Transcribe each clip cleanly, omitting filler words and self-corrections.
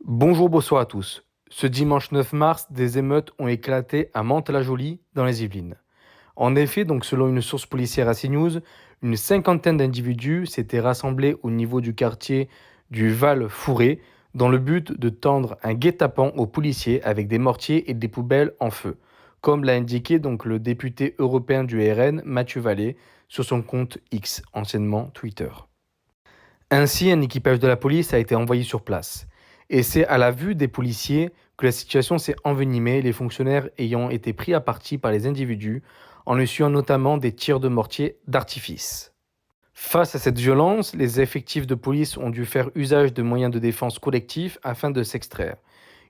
Bonjour, bonsoir à tous. Ce dimanche 9 mars, des émeutes ont éclaté à Mantes-la-Jolie, dans les Yvelines. En effet, donc selon une source policière à CNews, une cinquantaine d'individus s'étaient rassemblés au niveau du quartier du Val-Fourré dans le but de tendre un guet-apens aux policiers avec des mortiers et des poubelles en feu, comme l'a indiqué donc le député européen du RN, Mathieu Vallée, sur son compte X, anciennement Twitter. Ainsi, un équipage de la police a été envoyé sur place. Et c'est à la vue des policiers que la situation s'est envenimée, les fonctionnaires ayant été pris à partie par les individus, en essuyant notamment des tirs de mortier d'artifice. Face à cette violence, les effectifs de police ont dû faire usage de moyens de défense collectifs afin de s'extraire.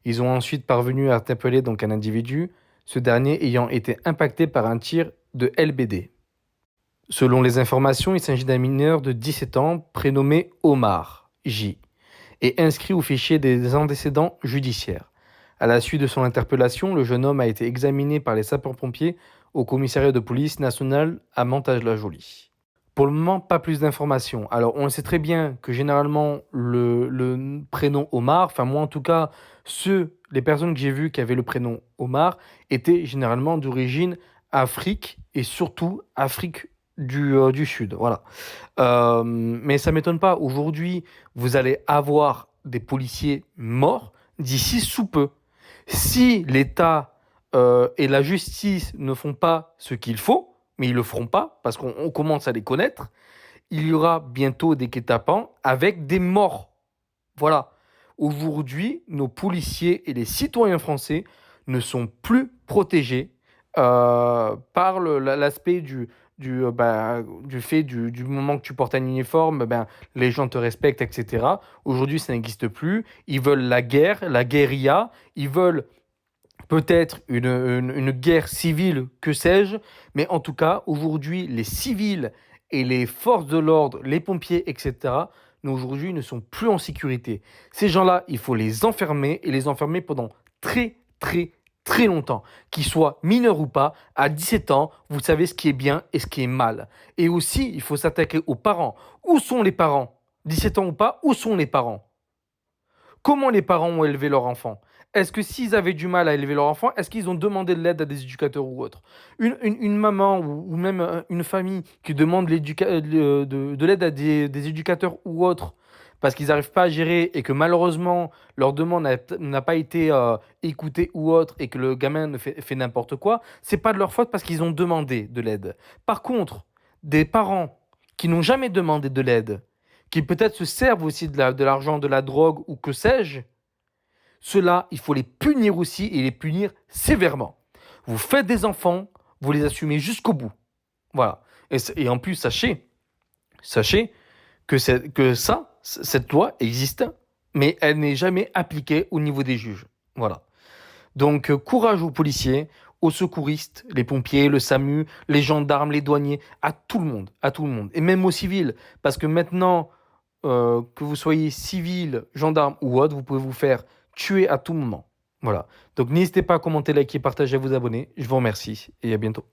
Ils ont ensuite parvenu à interpeller donc un individu, ce dernier ayant été impacté par un tir de LBD. Selon les informations, il s'agit d'un mineur de 17 ans prénommé Omar J et inscrit au fichier des antécédents judiciaires. À la suite de son interpellation, le jeune homme a été examiné par les sapeurs-pompiers au commissariat de police nationale à Mantes-la-Jolie. Pour le moment, pas plus d'informations. Alors, on sait très bien que généralement, le prénom Omar, enfin moi en tout cas, les personnes que j'ai vues qui avaient le prénom Omar, étaient généralement d'origine Afrique et surtout Afrique du Sud. Voilà. Mais ça ne m'étonne pas. Aujourd'hui, vous allez avoir des policiers morts d'ici sous peu. Si l'État et la justice ne font pas ce qu'il faut, mais ils ne le feront pas parce qu'on commence à les connaître, il y aura bientôt des guet-apens avec des morts. Voilà. Aujourd'hui, nos policiers et les citoyens français ne sont plus protégés par l'aspect du fait du moment que tu portes un uniforme, ben, les gens te respectent, etc. Aujourd'hui, ça n'existe plus. Ils veulent la guerre, la guérilla. Ils veulent peut-être une guerre civile, que sais-je. Mais en tout cas, aujourd'hui, les civils et les forces de l'ordre, les pompiers, etc., aujourd'hui ne sont plus en sécurité. Ces gens-là, il faut les enfermer et les enfermer pendant très, très, très longtemps. Qu'ils soient mineurs ou pas, à 17 ans, vous savez ce qui est bien et ce qui est mal. Et aussi, il faut s'attaquer aux parents. Où sont les parents? 17 ans ou pas, où sont les parents? Comment les parents ont élevé leur enfant? Est-ce que s'ils avaient du mal à élever leur enfant, est-ce qu'ils ont demandé de l'aide à des éducateurs ou autres? Une maman ou même une famille qui demande de l'aide à des éducateurs ou autres parce qu'ils n'arrivent pas à gérer et que malheureusement leur demande n'a pas été écoutée ou autre et que le gamin fait n'importe quoi, c'est pas de leur faute parce qu'ils ont demandé de l'aide. Par contre, des parents qui n'ont jamais demandé de l'aide, qui peut-être se servent aussi de l'argent, de la drogue ou que sais-je, ceux-là, il faut les punir aussi et les punir sévèrement. Vous faites des enfants, vous les assumez jusqu'au bout. Voilà. Et en plus, sachez que cette loi existe, mais elle n'est jamais appliquée au niveau des juges. Voilà. Donc, courage aux policiers, aux secouristes, les pompiers, le SAMU, les gendarmes, les douaniers, à tout le monde, à tout le monde. Et même aux civils, parce que maintenant, que vous soyez civil, gendarme ou autre, vous pouvez vous faire tuer à tout moment. Voilà. Donc, n'hésitez pas à commenter, liker, partager, à vous abonner. Je vous remercie et à bientôt.